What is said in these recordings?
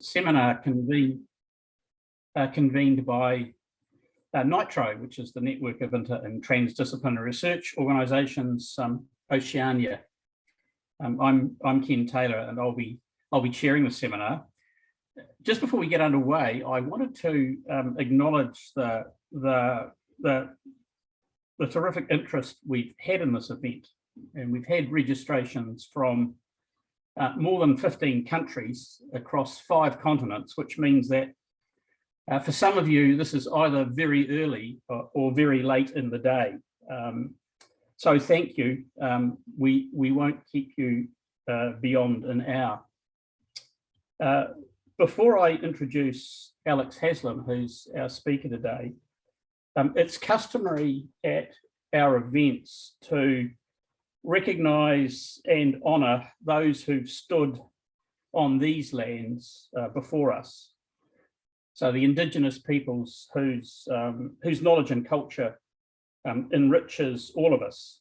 seminar convened by NITRO, which is the network of inter and transdisciplinary research organisations, Oceania. I'm Ken Taylor, and I'll be chairing the seminar. Just before we get underway, I wanted to acknowledge the terrific interest we've had in this event, and we've had registrations from more than 15 countries across 5 continents, which means that for some of you, this is either very early or very late in the day. So thank you. We won't keep you beyond an hour. Before I introduce Alex Haslam, who's our speaker today, it's customary at our events to recognise and honour those who've stood on these lands before us. So the Indigenous peoples whose knowledge and culture enriches all of us.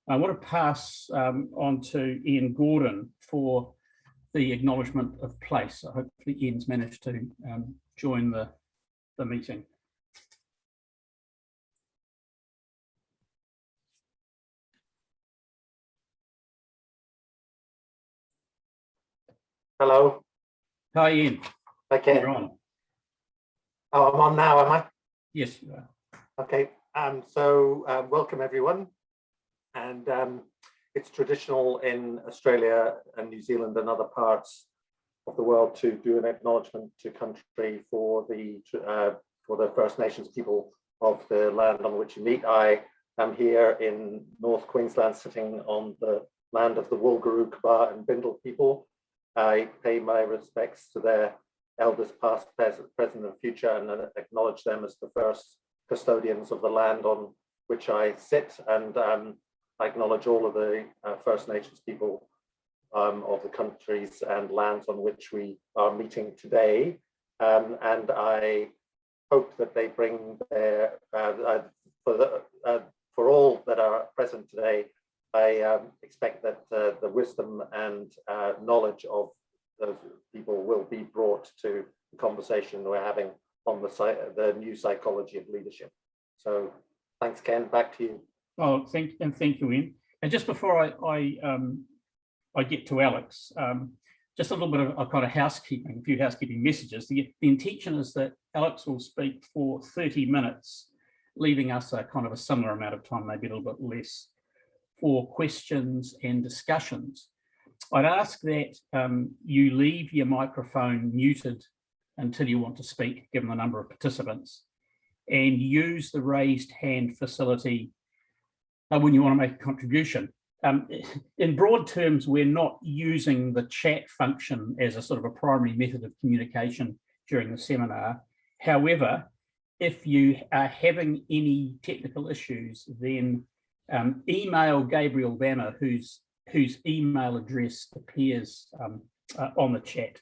I want to pass on to Ian Gordon for the acknowledgement of place. So hopefully Ian's managed to join the meeting. Hello. Hi, Ian. Okay. You're on. Oh, I'm on now, am I? Yes, you are. Okay. So welcome everyone. And it's traditional in Australia and New Zealand and other parts of the world to do an acknowledgement to country for the First Nations people of the land on which you meet. I am here in North Queensland, sitting on the land of the Woolgaroo, Kaba and Bindal people. I pay my respects to their elders past, present and future, and acknowledge them as the first custodians of the land on which I sit. And I acknowledge all of the First Nations people of the countries and lands on which we are meeting today. And I hope that they bring their, for all that are present today, I expect that the wisdom and knowledge of those people will be brought to the conversation we're having on the new psychology of leadership. So thanks, Ken, back to you. Oh, thank you, Ian. And just before I get to Alex, just a little bit of kind of housekeeping, a few housekeeping messages. The intention is that Alex will speak for 30 minutes, leaving us a kind of a similar amount of time, maybe a little bit less, for questions and discussions. I'd ask that you leave your microphone muted until you want to speak, given the number of participants, and use the raised hand facility when you want to make a contribution. In broad terms, we're not using the chat function as a sort of a primary method of communication during the seminar. However, if you are having any technical issues, then email Gabriel Banner, whose email address appears on the chat.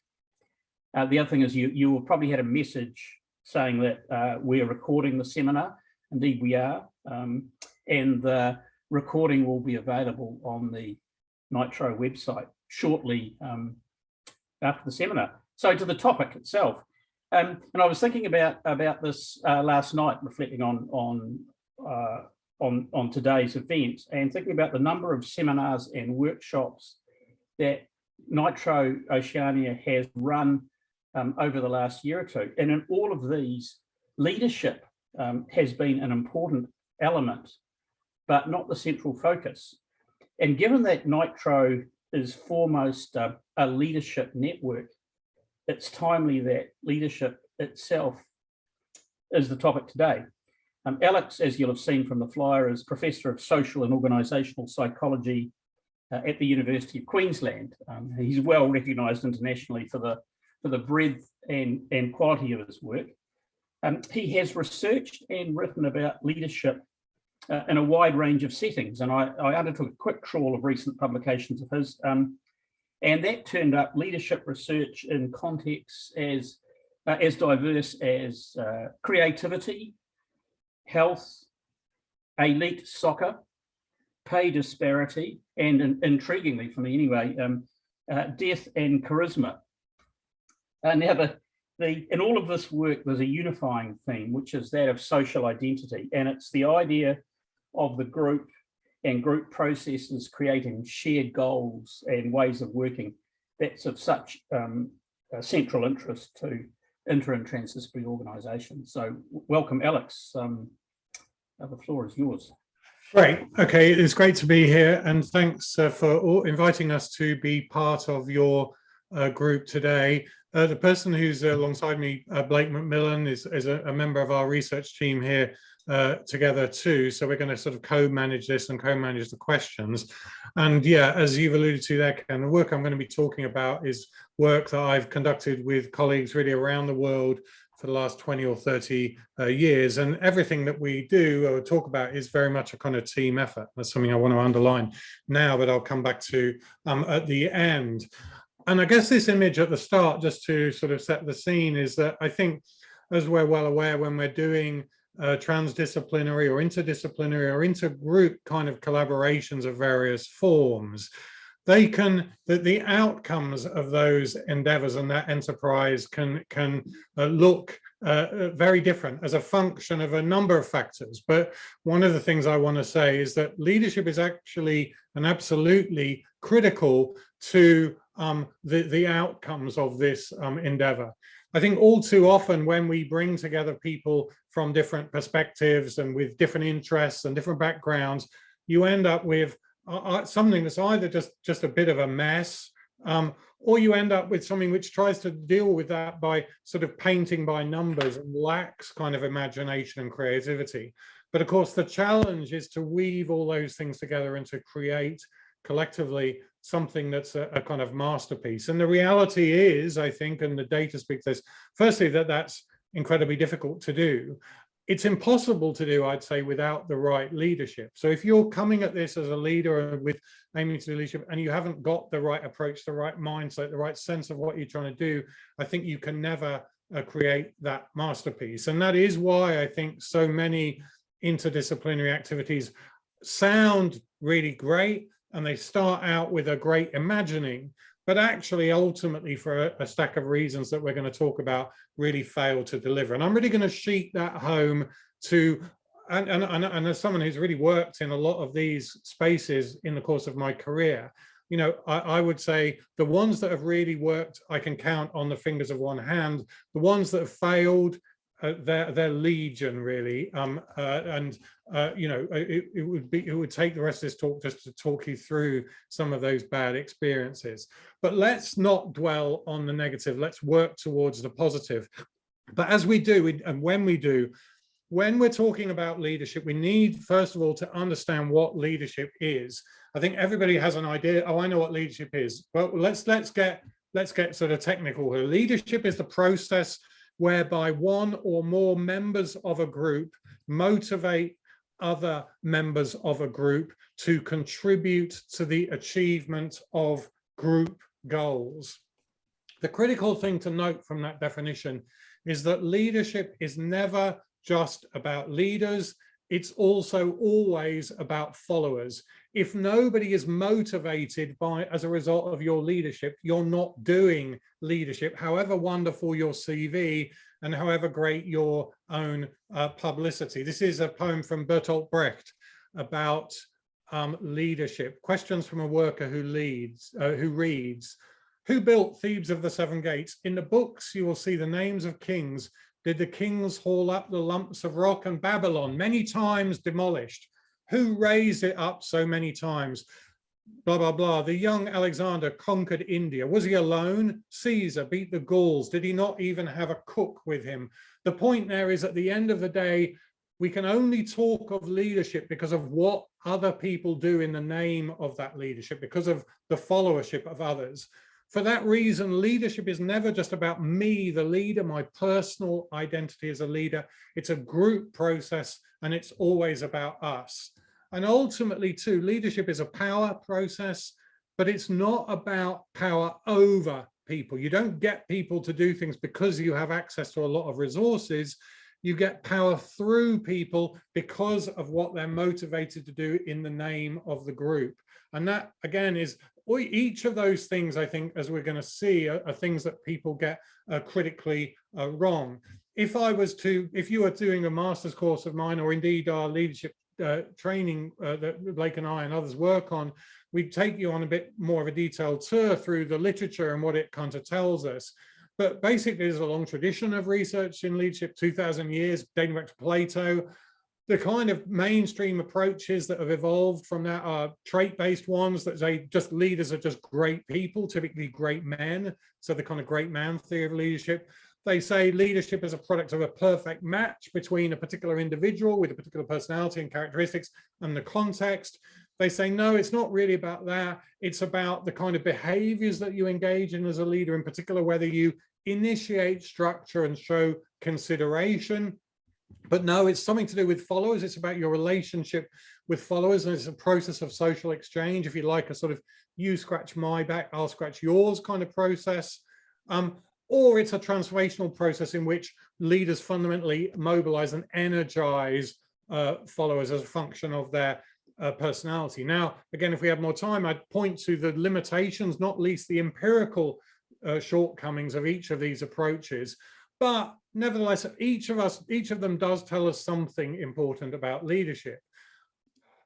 The other thing is you will probably had a message saying that we're recording the seminar. Indeed, we are. And the recording will be available on the NITRO website shortly after the seminar. So to the topic itself. And I was thinking about this last night, reflecting on today's event, and thinking about the number of seminars and workshops that NITRO Oceania has run over the last year or two. And in all of these, leadership has been an important element, but not the central focus. And given that NITRO is foremost a leadership network, it's timely that leadership itself is the topic today. Alex, as you'll have seen from the flyer, is Professor of Social and Organisational Psychology at the University of Queensland. He's well recognised internationally for the breadth and quality of his work. He has researched and written about leadership in a wide range of settings, and I undertook a quick trawl of recent publications of his, and that turned up leadership research in contexts as diverse as creativity, health, elite soccer, pay disparity, and intriguingly for me anyway, death and charisma. Now, in all of this work, there's a unifying theme, which is that of social identity. And it's the idea of the group and group processes creating shared goals and ways of working. That's of such central interest to inter and transdisciplinary organisations. So welcome, Alex. The floor is yours. Great. Okay, it's great to be here, and thanks for inviting us to be part of your group today. The person who's alongside me, Blake McMillan, is a member of our research team here together too. So we're going to sort of co-manage this and co-manage the questions. And yeah, as you've alluded to there, Ken, the work I'm going to be talking about is work that I've conducted with colleagues really around the world for the last 20 or 30 years. And everything that we do or talk about is very much a kind of team effort. That's something I want to underline now, but I'll come back to at the end. And I guess this image at the start, just to sort of set the scene, is that I think, as we're well aware, when we're doing transdisciplinary or interdisciplinary or intergroup kind of collaborations of various forms, they can, the outcomes of those endeavors and that enterprise can look very different as a function of a number of factors. But one of the things I want to say is that leadership is actually and absolutely critical to the outcomes of this endeavor. I think all too often when we bring together people from different perspectives and with different interests and different backgrounds, you end up with something that's either just a bit of a mess, or you end up with something which tries to deal with that by sort of painting by numbers and lacks kind of imagination and creativity. But of course, the challenge is to weave all those things together and to create collectively something that's a kind of masterpiece. And the reality is, I think, and the data speaks this, firstly, that's incredibly difficult to do. It's impossible to do, I'd say, without the right leadership. So if you're coming at this as a leader with aiming to do leadership and you haven't got the right approach, the right mindset, the right sense of what you're trying to do, I think you can never create that masterpiece. And that is why I think so many interdisciplinary activities sound really great, and they start out with a great imagining, but actually ultimately for a stack of reasons that we're going to talk about really fail to deliver. And I'm really going to sheet that home to, and as someone who's really worked in a lot of these spaces in the course of my career, you know, I would say the ones that have really worked, I can count on the fingers of one hand. The ones that have failed, they're legion, really, you know, it would take the rest of this talk just to talk you through some of those bad experiences. But let's not dwell on the negative. Let's work towards the positive. But as we do, and when we do, when we're talking about leadership, we need, first of all, to understand what leadership is. I think everybody has an idea. Oh, I know what leadership is. Well, let's get sort of technical here. Leadership is the process whereby one or more members of a group motivate other members of a group to contribute to the achievement of group goals. The critical thing to note from that definition is that leadership is never just about leaders. It's also always about followers. If nobody is motivated as a result of your leadership, you're not doing leadership, however wonderful your CV and however great your own publicity. This is a poem from Bertolt Brecht about leadership. Questions from a worker who reads, "Who built Thebes of the Seven Gates? In the books you will see the names of kings. Did the kings haul up the lumps of rock? And Babylon, many times demolished? Who raised it up so many times? Blah, blah, blah. The young Alexander conquered India. Was he alone? Caesar beat the Gauls. Did he not even have a cook with him?" The point there is, at the end of the day, we can only talk of leadership because of what other people do in the name of that leadership, because of the followership of others. For that reason, leadership is never just about me, the leader, my personal identity as a leader. It's a group process, and it's always about us. And ultimately, too, leadership is a power process, but it's not about power over people. You don't get people to do things because you have access to a lot of resources. You get power through people because of what they're motivated to do in the name of the group. And that, again, is each of those things, I think, as we're going to see, are things that people get critically wrong. If you were doing a master's course of mine, or indeed our leadership training that Blake and I and others work on, we'd take you on a bit more of a detailed tour through the literature and what it kind of tells us. But basically, there's a long tradition of research in leadership, 2,000 years, dating back to Plato. The kind of mainstream approaches that have evolved from that are trait-based ones that say just leaders are just great people, typically great men. So the kind of great man theory of leadership. They say leadership is a product of a perfect match between a particular individual with a particular personality and characteristics and the context. They say, no, it's not really about that. It's about the kind of behaviors that you engage in as a leader, in particular, whether you initiate structure and show consideration. But no, it's something to do with followers. It's about your relationship with followers, and it's a process of social exchange, if you like, a sort of you scratch my back, I'll scratch yours kind of process. Or it's a transformational process in which leaders fundamentally mobilize and energize followers as a function of their personality. Now, again, if we had more time, I'd point to the limitations, not least the empirical shortcomings of each of these approaches. But nevertheless, each of them does tell us something important about leadership.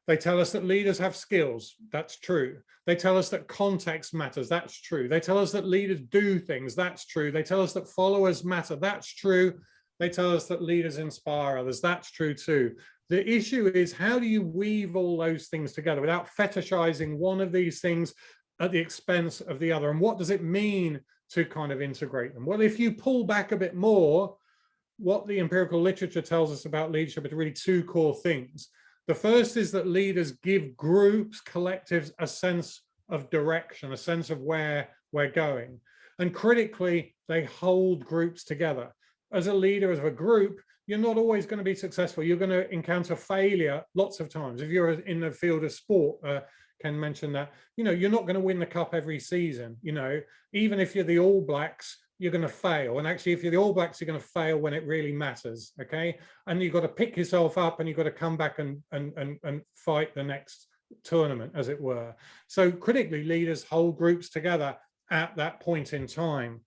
They tell us that leaders have skills. That's true. They tell us that context matters. That's true. They tell us that leaders do things. That's true. They tell us that followers matter. That's true. They tell us that leaders inspire others. That's true too. The issue is, how do you weave all those things together without fetishizing one of these things at the expense of the other? And what does it mean to kind of integrate them? Well, if you pull back a bit more, what the empirical literature tells us about leadership are really two core things. The first is that leaders give groups, collectives, a sense of direction, a sense of where we're going. And critically, they hold groups together. As a leader of a group, you're not always going to be successful. You're going to encounter failure lots of times. If you're in the field of sport, Ken mentioned that, you're not going to win the cup every season. Even if you're the All Blacks, you're going to fail. And actually, if you're the All Blacks, you're going to fail when it really matters, okay? And you've got to pick yourself up, and you've got to come back and fight the next tournament, as it were. So critically, leaders hold groups together at that point in time.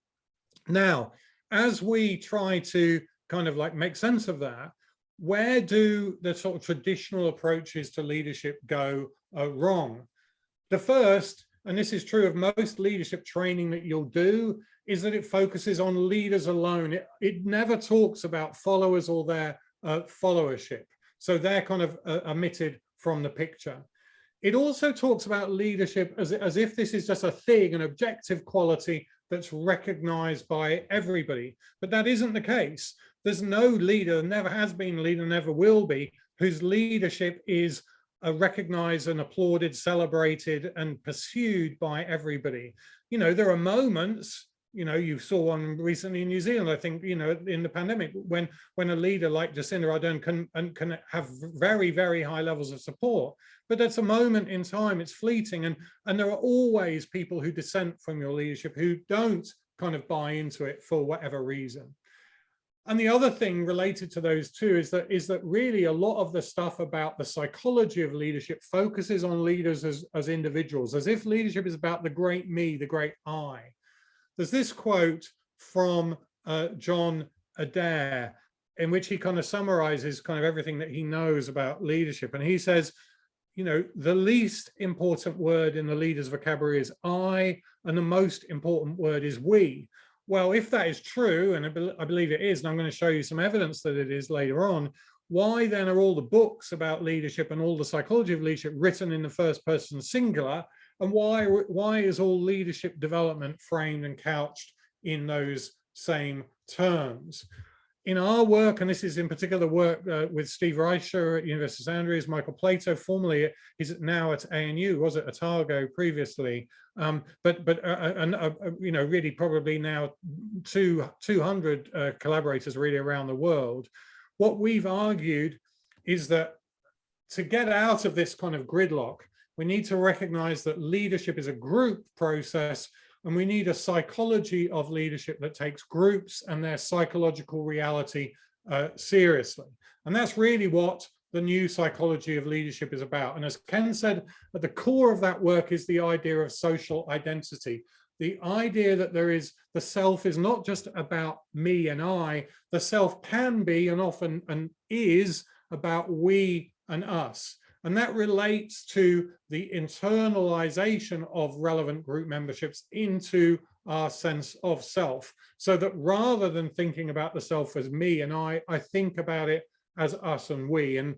Now, as we try to kind of like make sense of that, where do the sort of traditional approaches to leadership go wrong? The first, and this is true of most leadership training that you'll do, is that it focuses on leaders alone. It never talks about followers or their followership. So they're kind of omitted from the picture. It also talks about leadership as if this is just a thing, an objective quality that's recognized by everybody. But that isn't the case. There's no leader, never has been a leader, never will be, whose leadership is recognized and applauded, celebrated, and pursued by everybody. There are moments, you saw one recently in New Zealand, I think, in the pandemic, when a leader like Jacinda Ardern can have very, very high levels of support. But that's a moment in time, it's fleeting. And there are always people who dissent from your leadership who don't kind of buy into it for whatever reason. And the other thing related to those two is that really a lot of the stuff about the psychology of leadership focuses on leaders as individuals, as if leadership is about the great me, the great I. There's this quote from John Adair, in which he kind of summarizes kind of everything that he knows about leadership. And he says, the least important word in the leader's vocabulary is I, and the most important word is we. Well, if that is true, and I believe it is, and I'm going to show you some evidence that it is later on, why then are all the books about leadership and all the psychology of leadership written in the first person singular? And why is all leadership development framed and couched in those same terms? In our work, and this is in particular work with Steve Reicher at University of St Andrews, Michael Plato, formerly he's now at ANU, was at Otago previously, but really probably now 200 collaborators really around the world. What we've argued is that to get out of this kind of gridlock, we need to recognize that leadership is a group process, and we need a psychology of leadership that takes groups and their psychological reality seriously. And that's really what the new psychology of leadership is about. And as Ken said, at the core of that work is the idea of social identity. The idea that the self is not just about me and I, the self can be and often and is about we and us. And that relates to the internalization of relevant group memberships into our sense of self. So that rather than thinking about the self as me and I think about it as us and we. And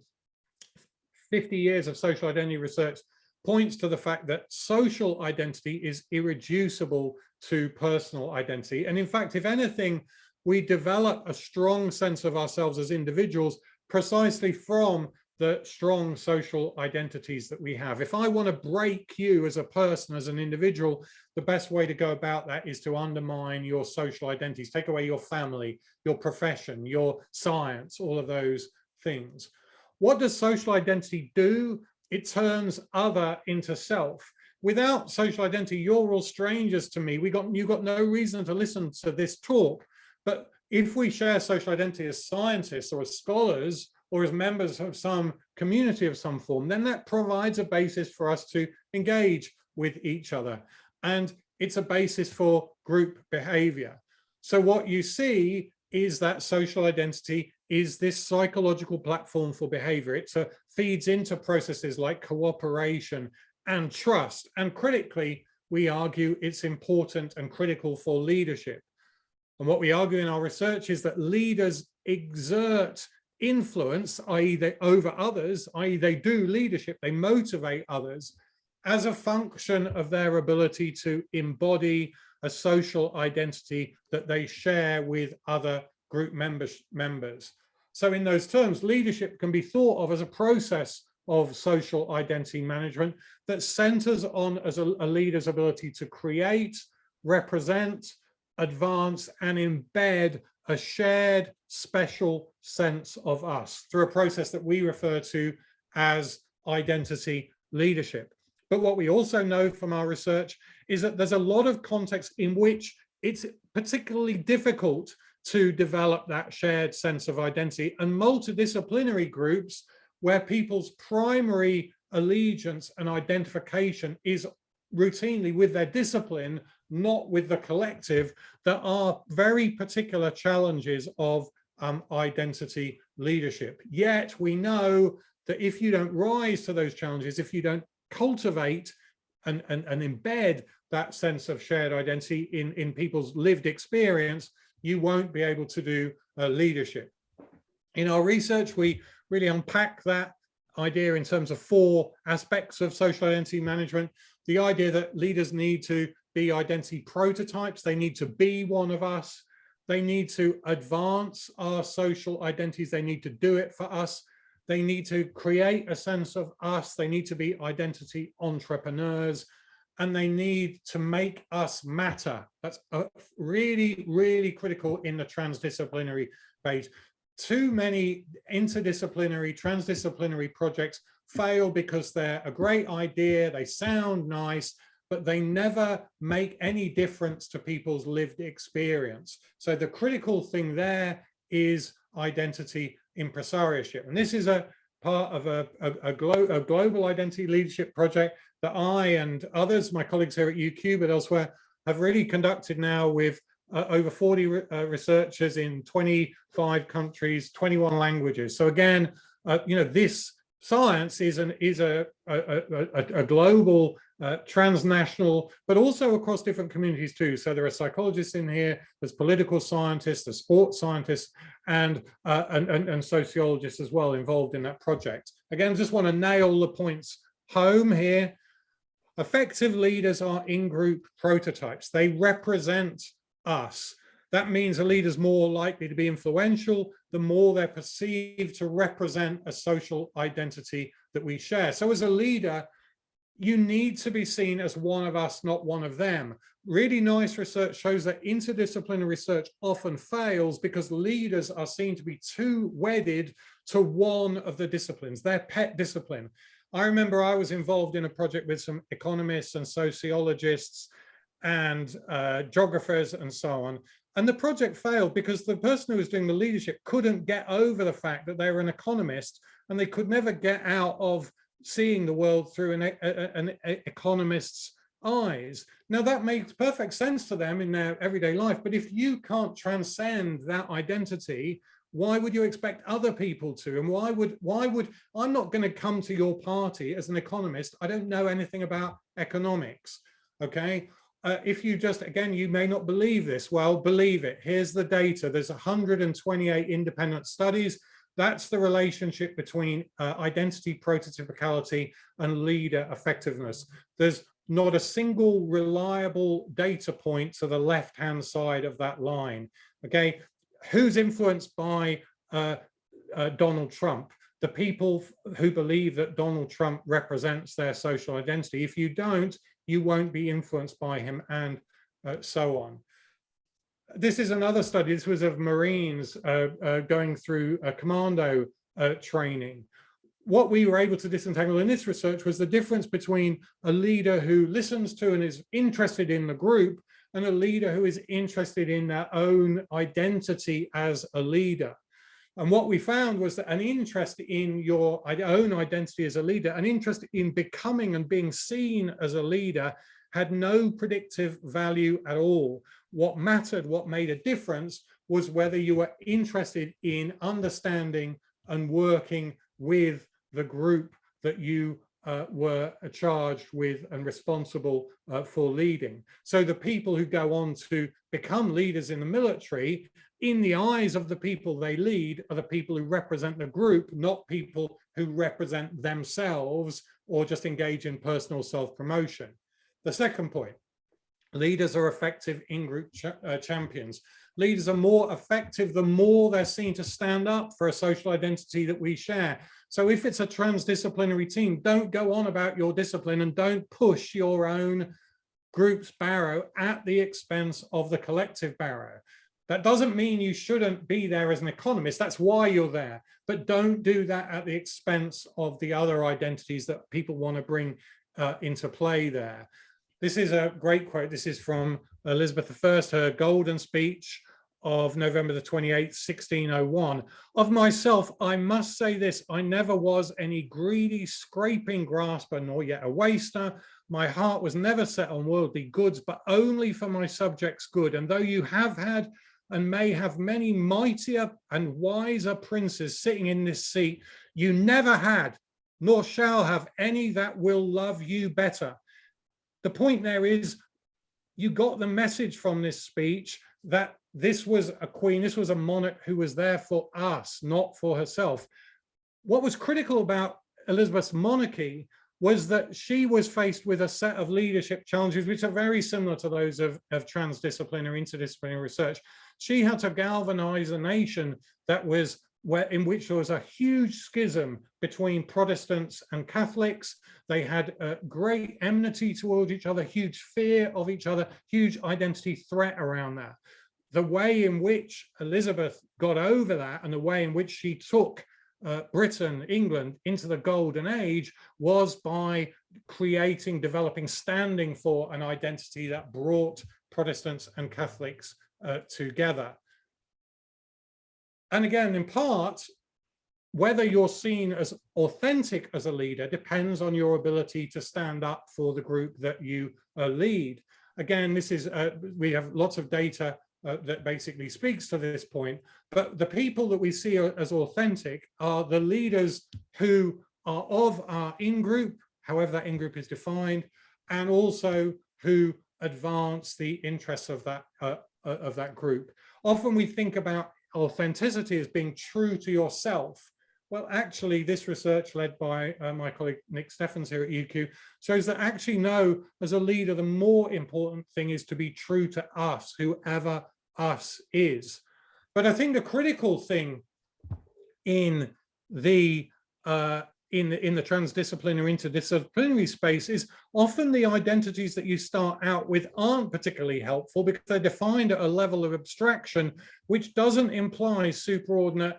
50 years of social identity research points to the fact that social identity is irreducible to personal identity. And in fact, if anything, we develop a strong sense of ourselves as individuals precisely from the strong social identities that we have. If I want to break you as a person, as an individual, the best way to go about that is to undermine your social identities, take away your family, your profession, your science, all of those things. What does social identity do? It turns other into self. Without social identity, you're all strangers to me. You've got no reason to listen to this talk. But if we share social identity as scientists or as scholars, or as members of some community of some form, then that provides a basis for us to engage with each other. And it's a basis for group behavior. So what you see is that social identity is this psychological platform for behavior. It feeds into processes like cooperation and trust. And critically, we argue it's important and critical for leadership. And what we argue in our research is that leaders exert influence, i.e. they over others, i.e. they do leadership, they motivate others as a function of their ability to embody a social identity that they share with other group members. So in those terms, leadership can be thought of as a process of social identity management that centers on as a leader's ability to create, represent, advance, and embed a shared special sense of us through a process that we refer to as identity leadership. But what we also know from our research is that there's a lot of context in which it's particularly difficult to develop that shared sense of identity, and multidisciplinary groups where people's primary allegiance and identification is routinely with their discipline, not with the collective, there are very particular challenges of identity leadership. Yet we know that if you don't rise to those challenges, if you don't cultivate and embed that sense of shared identity in people's lived experience, you won't be able to do leadership. In our research, we really unpack that idea in terms of 4 aspects of social identity management. The idea that leaders need to be identity prototypes, they need to be one of us, they need to advance our social identities, they need to do it for us, they need to create a sense of us, they need to be identity entrepreneurs, and they need to make us matter. That's really, really critical in the transdisciplinary phase. Too many interdisciplinary, transdisciplinary projects fail because they're a great idea, they sound nice, but they never make any difference to people's lived experience. So the critical thing there is identity impresarieship. And this is a part of a global identity leadership project that I and others, my colleagues here at UQ, but elsewhere, have really conducted now with over 40 researchers in 25 countries, 21 languages. So again, this science is a global, transnational, but also across different communities too. So there are psychologists in here, there's political scientists, there's sports scientists, and sociologists as well involved in that project. Again, just want to nail the points home here. Effective leaders are in-group prototypes. They represent us. That means a leader's more likely to be influential the more they're perceived to represent a social identity that we share. So as a leader, you need to be seen as one of us, not one of them. Really nice research shows that interdisciplinary research often fails because leaders are seen to be too wedded to one of the disciplines, their pet discipline. I remember I was involved in a project with some economists and sociologists and geographers and so on. And the project failed because the person who was doing the leadership couldn't get over the fact that they were an economist, and they could never get out of seeing the world through an economist's eyes. Now that makes perfect sense to them in their everyday life, but if you can't transcend that identity, why would you expect other people to? And why would I'm not going to come to your party as an economist. I don't know anything about economics. Okay. If you just, again, you may not believe this. Well, believe it. Here's the data. There's 128 independent studies. That's the relationship between identity prototypicality and leader effectiveness. There's not a single reliable data point to the left-hand side of that line. Okay, who's influenced by Donald Trump? The people who believe that Donald Trump represents their social identity. If you don't, you won't be influenced by him, and so on. This is another study. This was of Marines going through a commando training. What we were able to disentangle in this research was the difference between a leader who listens to and is interested in the group, and a leader who is interested in their own identity as a leader. And what we found was that an interest in your own identity as a leader, an interest in becoming and being seen as a leader, had no predictive value at all. What mattered, what made a difference, was whether you were interested in understanding and working with the group that you were charged with and responsible for leading. So the people who go on to become leaders in the military, in the eyes of the people they lead, are the people who represent the group, not people who represent themselves or just engage in personal self-promotion. The second point, leaders are effective in-group champions. Leaders are more effective the more they're seen to stand up for a social identity that we share. So if it's a transdisciplinary team, don't go on about your discipline and don't push your own group's barrow at the expense of the collective barrow. That doesn't mean you shouldn't be there as an economist. That's why you're there. But don't do that at the expense of the other identities that people want to bring into play there. This is a great quote. This is from Elizabeth I, her golden speech of November the 28th, 1601. Of myself, I must say this: I never was any greedy, scraping grasper, nor yet a waster. My heart was never set on worldly goods, but only for my subjects' good. And though you have had and may have many mightier and wiser princes sitting in this seat, you never had, nor shall have any that will love you better. The point there is, you got the message from this speech that this was a queen, this was a monarch who was there for us, not for herself. What was critical about Elizabeth's monarchy was that she was faced with a set of leadership challenges which are very similar to those of transdisciplinary, interdisciplinary research. She had to galvanize a nation that was in which there was a huge schism between Protestants and Catholics. They had a great enmity towards each other, huge fear of each other, huge identity threat around that. The way in which Elizabeth got over that and the way in which she took Britain, England into the golden age was by developing, standing for an identity that brought Protestants and Catholics together. And again, in part, whether you're seen as authentic as a leader depends on your ability to stand up for the group that you lead. Again, this is we have lots of data that basically speaks to this point, but the people that we see as authentic are the leaders who are of our in-group, however that in-group is defined, and also who advance the interests of that group. Often we think about authenticity as being true to yourself. Well, actually, this research led by my colleague Nick Steffens here at UQ shows that actually, no, as a leader, the more important thing is to be true to us, whoever us is. But I think the critical thing in the transdisciplinary, interdisciplinary space is often the identities that you start out with aren't particularly helpful because they're defined at a level of abstraction which doesn't imply superordinate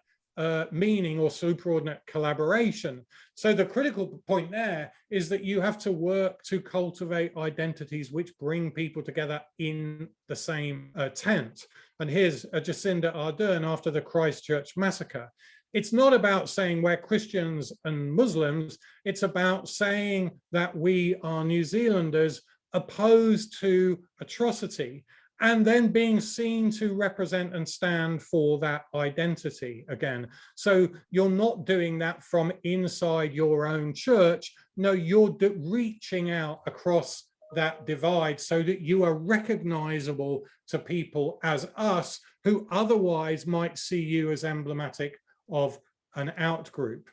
meaning or superordinate collaboration. So the critical point there is that you have to work to cultivate identities which bring people together in the same tent. And here's Jacinda Ardern after the Christchurch massacre. It's not about saying we're Christians and Muslims, it's about saying that we are New Zealanders opposed to atrocity, and then being seen to represent and stand for that identity again. So you're not doing that from inside your own church. No, you're reaching out across that divide so that you are recognizable to people as us who otherwise might see you as emblematic of an out group.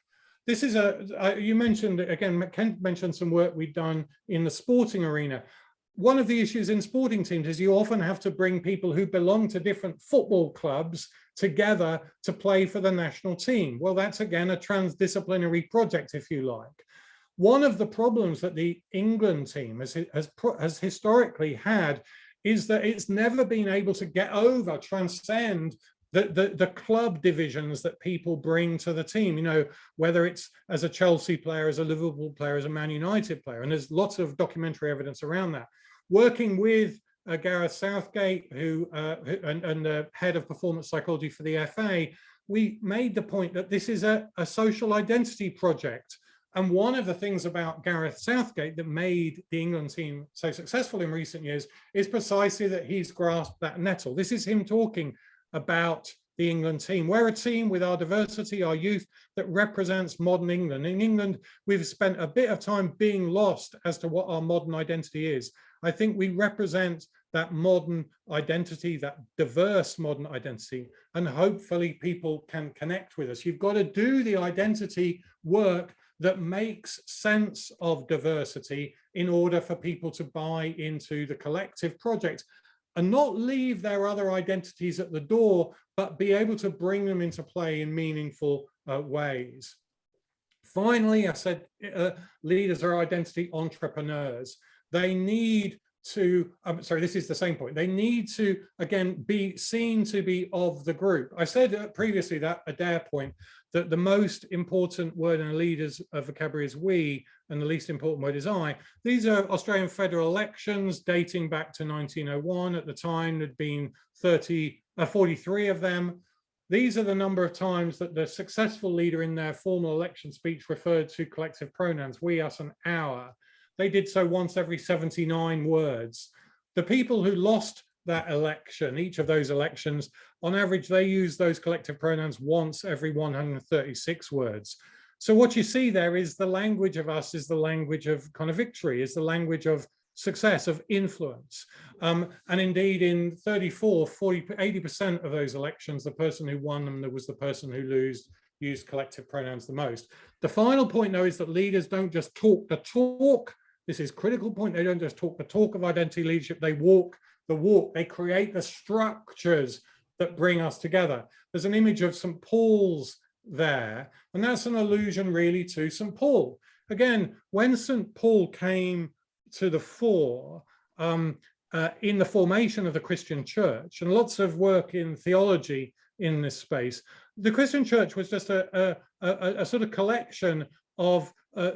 This is you mentioned, again, Ken mentioned some work we've done in the sporting arena. One of the issues in sporting teams is you often have to bring people who belong to different football clubs together to play for the national team. Well, that's again a transdisciplinary project, if you like. One of the problems that the England team has historically had is that it's never been able to get over, transcend the club divisions that people bring to the team, you know, whether it's as a Chelsea player, as a Liverpool player, as a Man United player, and there's lots of documentary evidence around that. Working with Gareth Southgate, and the head of performance psychology for the FA, we made the point that this is a social identity project. And one of the things about Gareth Southgate that made the England team so successful in recent years is precisely that he's grasped that nettle. This is him talking about the England team. We're a team with our diversity, our youth, that represents modern England. In England, we've spent a bit of time being lost as to what our modern identity is. I think we represent that modern identity, that diverse modern identity, and hopefully people can connect with us. You've got to do the identity work that makes sense of diversity in order for people to buy into the collective project and not leave their other identities at the door, but be able to bring them into play in meaningful ways. Finally, I said leaders are identity entrepreneurs. They need to, this is the same point. They need to, again, be seen to be of the group. I said previously that Adair point, that the most important word in a leader's vocabulary is we, and the least important word is I. These are Australian federal elections dating back to 1901. At the time, there'd been 43 of them. These are the number of times that the successful leader in their formal election speech referred to collective pronouns, we, us, and our. They did so once every 79 words. The people who lost that election, each of those elections, on average, they use those collective pronouns once every 136 words. So what you see there is the language of us is the language of kind of victory, is the language of success, of influence. And indeed, in 80% of those elections, the person who won them was the person who used collective pronouns the most. The final point, though, is that leaders don't just talk the talk. This is a critical point. They don't just talk the talk of identity leadership. They walk the walk. They create the structures that bring us together. There's an image of St. Paul's there, and that's an allusion really to St. Paul. Again, when St. Paul came to the fore in the formation of the Christian church, and lots of work in theology in this space, the Christian church was just a sort of collection of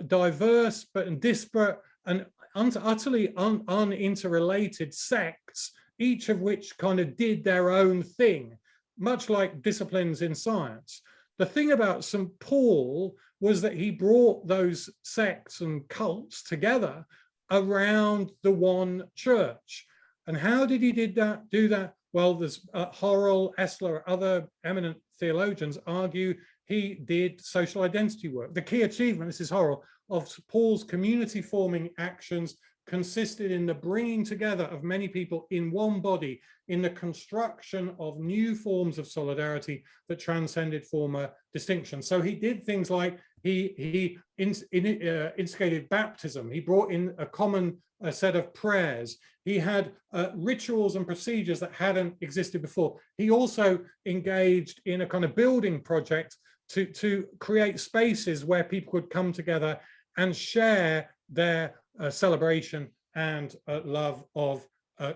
diverse but disparate and utterly uninterrelated sects, each of which kind of did their own thing, much like disciplines in science. The thing about St. Paul was that he brought those sects and cults together around the one church. And how did he do that? Well, there's Horrell, Esler, other eminent theologians argue he did social identity work. The key achievement, this is Horrell, of Paul's community-forming actions consisted in the bringing together of many people in one body, in the construction of new forms of solidarity that transcended former distinctions. So he did things like he instigated baptism. He brought in a common set of prayers. He had rituals and procedures that hadn't existed before. He also engaged in a kind of building project to create spaces where people could come together and share their celebration and love of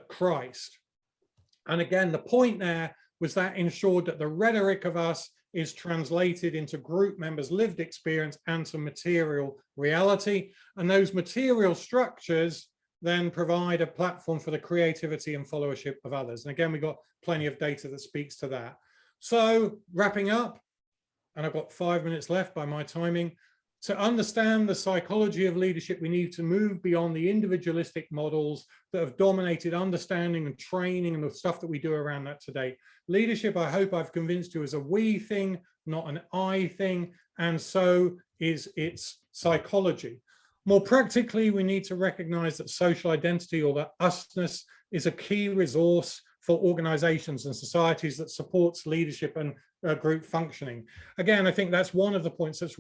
Christ. And again, the point there was that ensured that the rhetoric of us is translated into group members' lived experience and some material reality. And those material structures then provide a platform for the creativity and followership of others. And again, we've got plenty of data that speaks to that. So wrapping up, and I've got 5 minutes left by my timing. To understand the psychology of leadership, we need to move beyond the individualistic models that have dominated understanding and training and the stuff that we do around that today. Leadership, I hope I've convinced you, is a we thing, not an I thing, and so is its psychology. More practically, we need to recognize that social identity, or that usness, is a key resource for organizations and societies that supports leadership and group functioning. Again, I think that's one of the points that's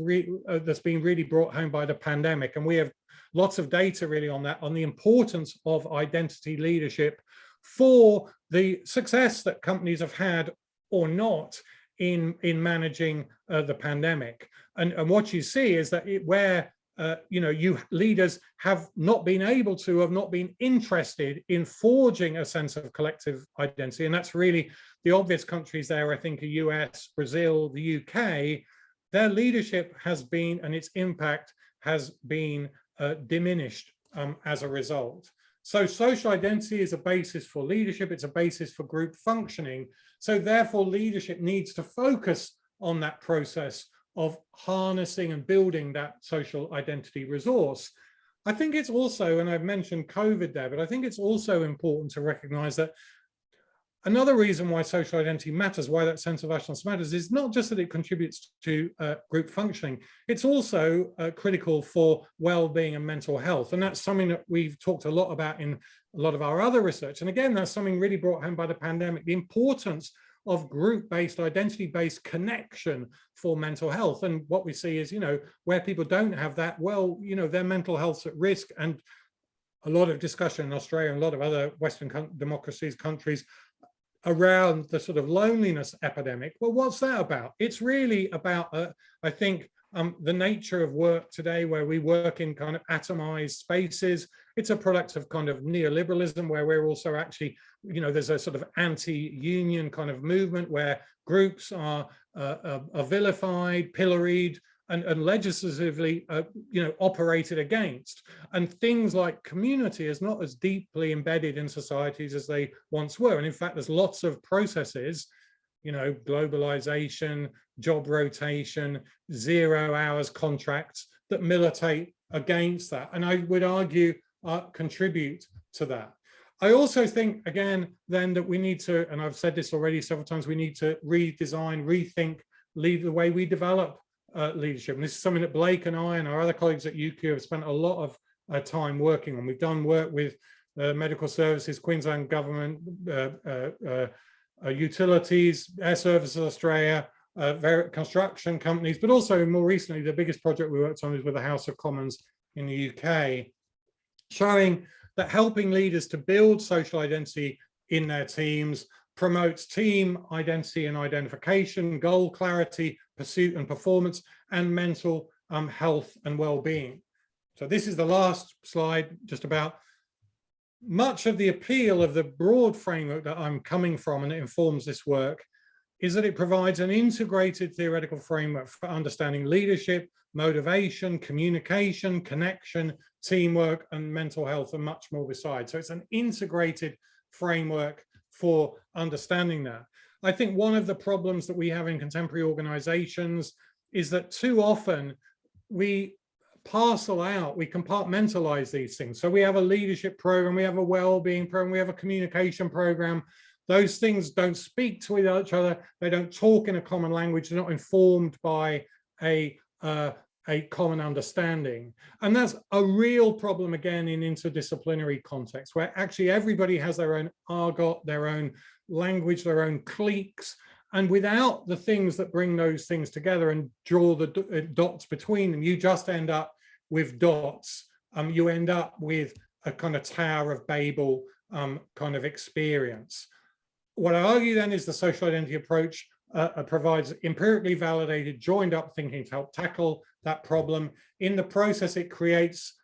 been really brought home by the pandemic, and we have lots of data really on that, on the importance of identity leadership for the success that companies have had or not in managing the pandemic. And what you see is that where leaders have not been able to, have not been interested in forging a sense of collective identity. And that's really the obvious countries there, I think, are US, Brazil, the UK. Their leadership has been, and its impact has been diminished as a result. So social identity is a basis for leadership. It's a basis for group functioning. So therefore, leadership needs to focus on that process of harnessing and building that social identity resource. I think it's also, and I've mentioned COVID there, but I think it's also important to recognize that another reason why social identity matters, why that sense of usness matters, is not just that it contributes to group functioning, it's also critical for well-being and mental health. And that's something that we've talked a lot about in a lot of our other research. And again, that's something really brought home by the pandemic, the importance of group-based, identity-based connection for mental health. And what we see is, where people don't have that, well, their mental health's at risk. And a lot of discussion in Australia and a lot of other Western democracies, countries, around the sort of loneliness epidemic. Well, what's that about? It's really about, I think, the nature of work today, where we work in kind of atomized spaces. It's a product of kind of neoliberalism, where we're also actually, there's a sort of anti-union kind of movement where groups are vilified, pilloried, and legislatively, operated against. And things like community is not as deeply embedded in societies as they once were. And in fact, there's lots of processes, globalization, job rotation, 0 hours contracts that militate against that. And I would argue contribute to that. I also think, again, then that we need to, and I've said this already several times, we need to redesign, rethink the way we develop leadership. And this is something that Blake and I and our other colleagues at UQ have spent a lot of time working on. We've done work with medical services, Queensland government, utilities, Air Services Australia, construction companies, but also more recently, the biggest project we worked on is with the House of Commons in the UK, showing that helping leaders to build social identity in their teams promotes team identity and identification, goal clarity, pursuit and performance, and mental health and well-being. So this is the last slide, just about much of the appeal of the broad framework that I'm coming from, and it informs this work, is that it provides an integrated theoretical framework for understanding leadership, motivation, communication, connection, teamwork, and mental health, and much more besides. So it's an integrated framework for understanding that. I think one of the problems that we have in contemporary organizations is that too often we parcel out, we compartmentalize these things. So we have a leadership program, we have a well-being program, we have a communication program. Those things don't speak to each other. They don't talk in a common language. They're not informed by a common understanding. And that's a real problem, again, in interdisciplinary context, where actually everybody has their own argot, their own language, their own cliques. And without the things that bring those things together and draw the dots between them, you just end up with dots. You end up with a kind of Tower of Babel kind of experience. What I argue then is the social identity approach provides empirically validated, joined up thinking to help tackle that problem. In the process, it creates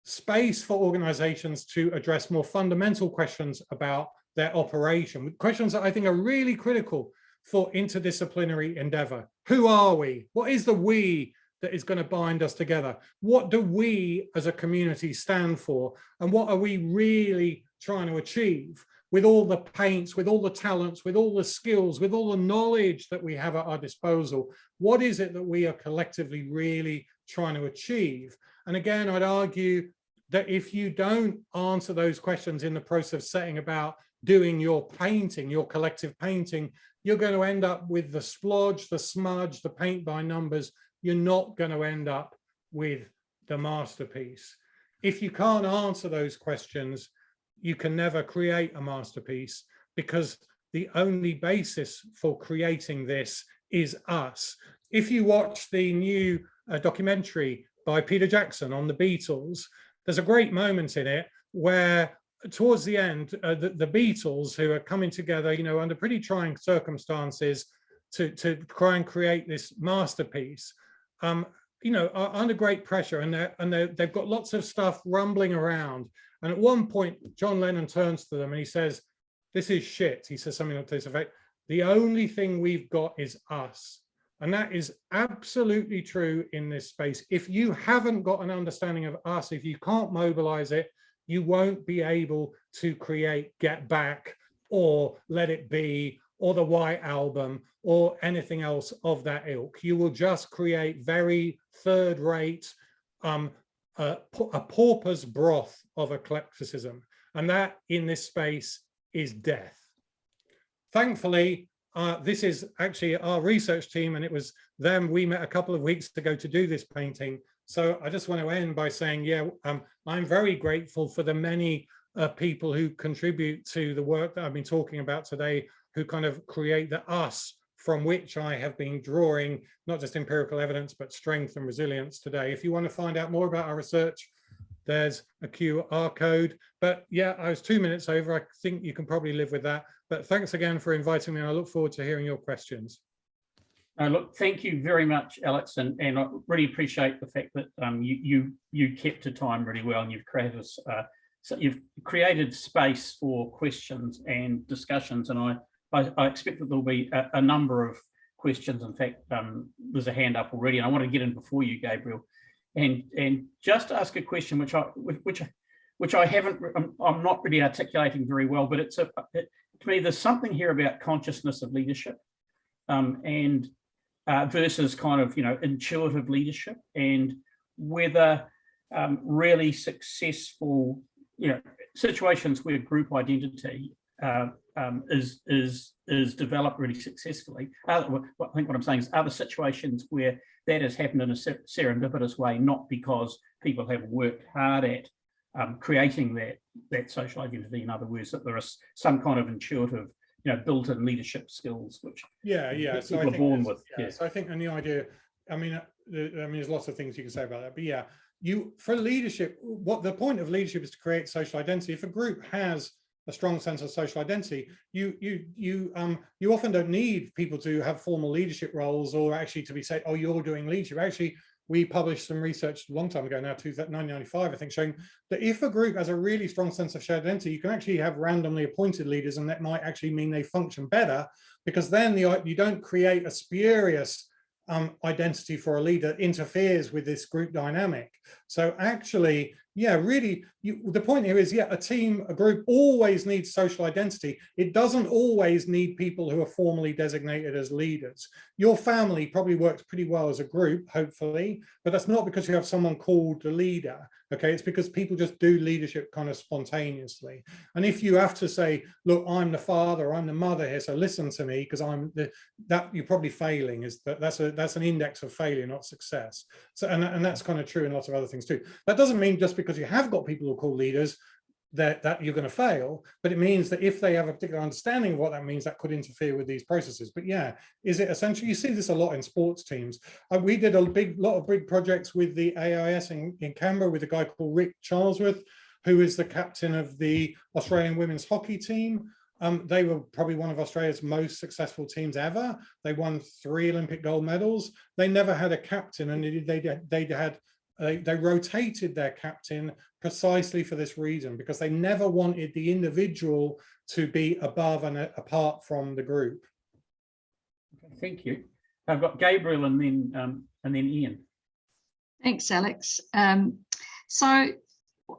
space for organizations to address more fundamental questions about their operation, questions that I think are really critical for interdisciplinary endeavour. Who are we? What is the we that is going to bind us together? What do we as a community stand for? And what are we really trying to achieve with all the paints, with all the talents, with all the skills, with all the knowledge that we have at our disposal? What is it that we are collectively really trying to achieve? And again, I'd argue that if you don't answer those questions in the process of setting about doing your painting, your collective painting, you're going to end up with the splodge, the smudge, the paint by numbers. You're not going to end up with the masterpiece. If you can't answer those questions, you can never create a masterpiece, because the only basis for creating this is us. If you watch the new documentary by Peter Jackson on the Beatles, there's a great moment in it where towards the end, the Beatles, who are coming together, you know, under pretty trying circumstances to try and create this masterpiece, you know, are under great pressure, and they've got lots of stuff rumbling around. And at one point, John Lennon turns to them and he says, "This is shit." He says something to this effect: "The only thing we've got is us." And that is absolutely true in this space. If you haven't got an understanding of us, if you can't mobilize it, you won't be able to create Get Back or Let It Be or the White Album or anything else of that ilk. You will just create very third-rate, a pauper's broth of eclecticism. And that in this space is death. Thankfully, this is actually our research team, and it was them we met a couple of weeks ago to do this painting. So I just want to end by saying, yeah, I'm very grateful for the many people who contribute to the work that I've been talking about today, who kind of create the us from which I have been drawing not just empirical evidence, but strength and resilience today. If you want to find out more about our research, there's a QR code. But yeah, I was 2 minutes over. I think you can probably live with that. But thanks again for inviting me. I look forward to hearing your questions. Look, thank you very much, Alex, and I really appreciate the fact that you kept to time really well, and you've created space for questions and discussions, and I expect that there'll be a number of questions. In fact, there's a hand up already, and I want to get in before you, Gabriel, and just ask a question which I haven't, I'm not really articulating very well, but to me, there's something here about consciousness of leadership, and versus kind of, you know, intuitive leadership, and whether really successful, you know, situations where group identity is developed really successfully. I think what I'm saying is other situations where that has happened in a serendipitous way, not because people have worked hard at creating that social identity. In other words, that there is some kind of intuitive, you know, built-in leadership skills, which so people are born with. So I think, and the idea, I mean, there's lots of things you can say about that, but yeah, for leadership, what the point of leadership is to create social identity. If a group has a strong sense of social identity, you often don't need people to have formal leadership roles, or actually to be said, oh, you're doing leadership. Actually, we published some research a long time ago now, 1995, I think, showing that if a group has a really strong sense of shared identity, you can actually have randomly appointed leaders, and that might actually mean they function better, because then you don't create a spurious identity for a leader that interferes with this group dynamic. So actually, yeah, really, the point here is, yeah, a group always needs social identity. It doesn't always need people who are formally designated as leaders. Your family probably works pretty well as a group, hopefully, but that's not because you have someone called the leader. Okay, it's because people just do leadership kind of spontaneously. And if you have to say, look, I'm the father, I'm the mother here, so listen to me, because that you're probably failing. That's an index of failure, not success. So and that's kind of true in lots of other things too. That doesn't mean just because you have got people who are called leaders that you're going to fail, but it means that if they have a particular understanding of what that means, that could interfere with these processes. But yeah, is it essentially, you see this a lot in sports teams. We did a lot of big projects with the AIS in Canberra with a guy called Rick Charlesworth, who is the captain of the Australian women's hockey team. They were probably one of Australia's most successful teams ever. They won 3 Olympic gold medals. They never had a captain, and they rotated their captain precisely for this reason, because they never wanted the individual to be above and apart from the group. Thank you. I've got Gabriel and then Ian. Thanks, Alex. So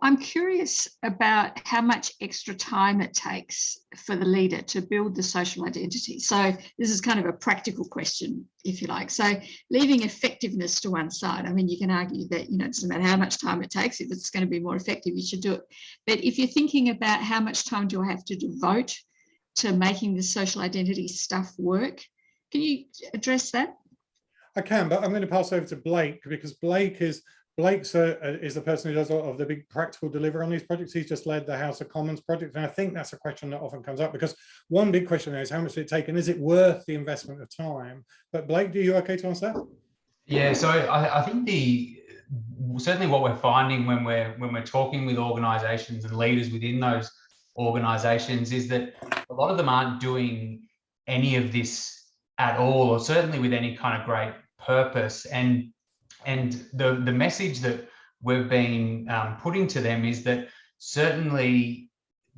I'm curious about how much extra time it takes for the leader to build the social identity. So this is kind of a practical question, if you like. So leaving effectiveness to one side, I mean, you can argue that, it doesn't matter how much time it takes. If it's going to be more effective, you should do it. But if you're thinking about how much time do I have to devote to making the social identity stuff work, can you address that? I can, but I'm going to pass over to Blake, because Blake's the person who does a lot of the big practical delivery on these projects. He's just led the House of Commons project, and I think that's a question that often comes up, because one big question is how much does it take, and is it worth the investment of time? But Blake, do you okay to answer that? Yeah, so I think certainly what we're finding when we're talking with organisations and leaders within those organisations is that a lot of them aren't doing any of this at all, or certainly with any kind of great purpose. And the message that we've been putting to them is that certainly,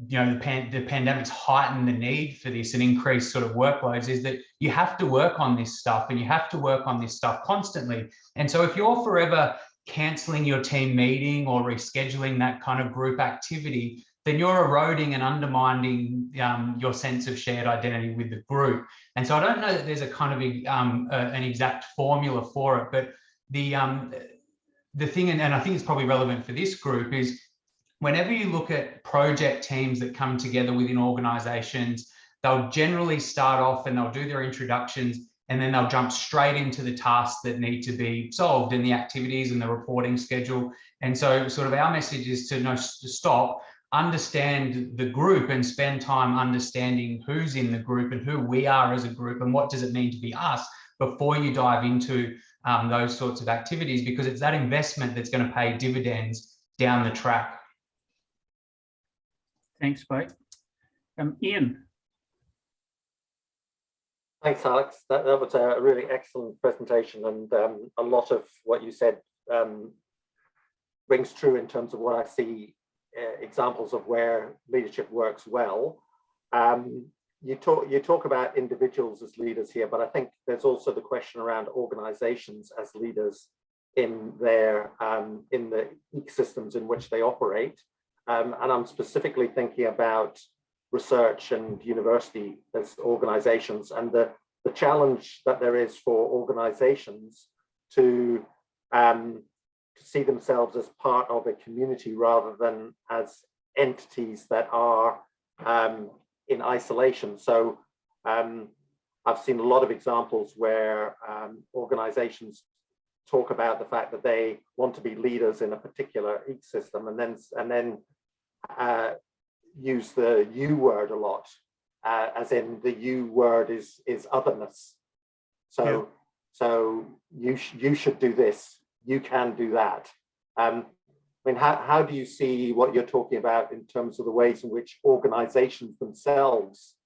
the pandemic's heightened the need for this and increased sort of workloads, is that you have to work on this stuff, and you have to work on this stuff constantly. And so if you're forever cancelling your team meeting or rescheduling that kind of group activity, then you're eroding and undermining your sense of shared identity with the group. And so I don't know that there's a kind of an exact formula for it, but the thing, and I think it's probably relevant for this group, is whenever you look at project teams that come together within organisations, they'll generally start off and they'll do their introductions, and then they'll jump straight into the tasks that need to be solved and the activities and the reporting schedule. And so sort of our message is to stop, understand the group, and spend time understanding who's in the group and who we are as a group and what does it mean to be us before you dive into those sorts of activities, because it's that investment that's going to pay dividends down the track. Thanks, Blake. Ian. Thanks, Alex. That was a really excellent presentation, and a lot of what you said rings true in terms of what I see examples of where leadership works well. You talk about individuals as leaders here, but I think there's also the question around organizations as leaders in their in the ecosystems in which they operate. And I'm specifically thinking about research and university as organizations, and the challenge that there is for organizations to see themselves as part of a community rather than as entities that are in isolation. So I've seen a lot of examples where organizations talk about the fact that they want to be leaders in a particular ecosystem, and then use the you word a lot, as in the you word is otherness. So yeah. So you should do this, you can do that. I mean, how do you see what you're talking about in terms of the ways in which organizations themselves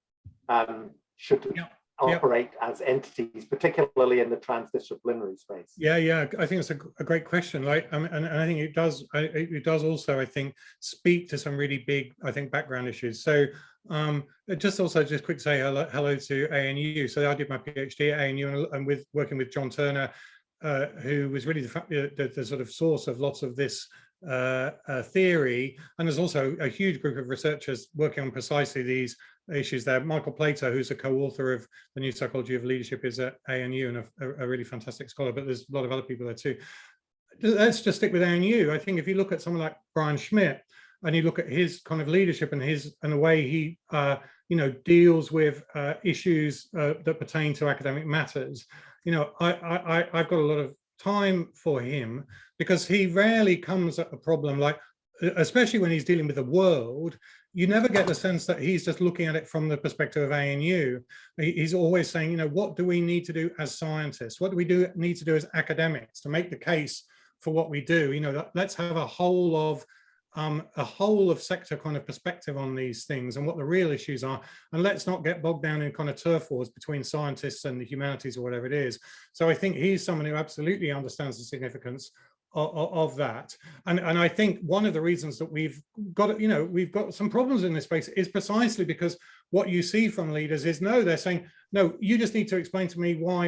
should operate as entities, particularly in the transdisciplinary space? Yeah, I think it's a great question. Like, and I think it does also, I think, speak to some really big, I think, background issues. So just quick say hello to ANU. So I did my PhD at ANU, and working with John Turner, who was really the sort of source of lots of this theory. And there's also a huge group of researchers working on precisely these issues there. Michael Plato, who's a co-author of The New Psychology of Leadership, is at ANU and a really fantastic scholar, but there's a lot of other people there too. Let's just stick with ANU. I think if you look at someone like Brian Schmidt, and you look at his kind of leadership and the way he deals with issues that pertain to academic matters, I've got a lot of time for him, because he rarely comes at a problem like, especially when he's dealing with the world, you never get the sense that he's just looking at it from the perspective of ANU. He's always saying, what do we need to do as scientists? What do we need to do as academics to make the case for what we do? Let's have a whole of sector kind of perspective on these things and what the real issues are, and let's not get bogged down in kind of turf wars between scientists and the humanities or whatever it is. So I think he's someone who absolutely understands the significance of that. And I think one of the reasons that we've got, we've got some problems in this space is precisely because what you see from leaders is, no, they're saying, no, you just need to explain to me why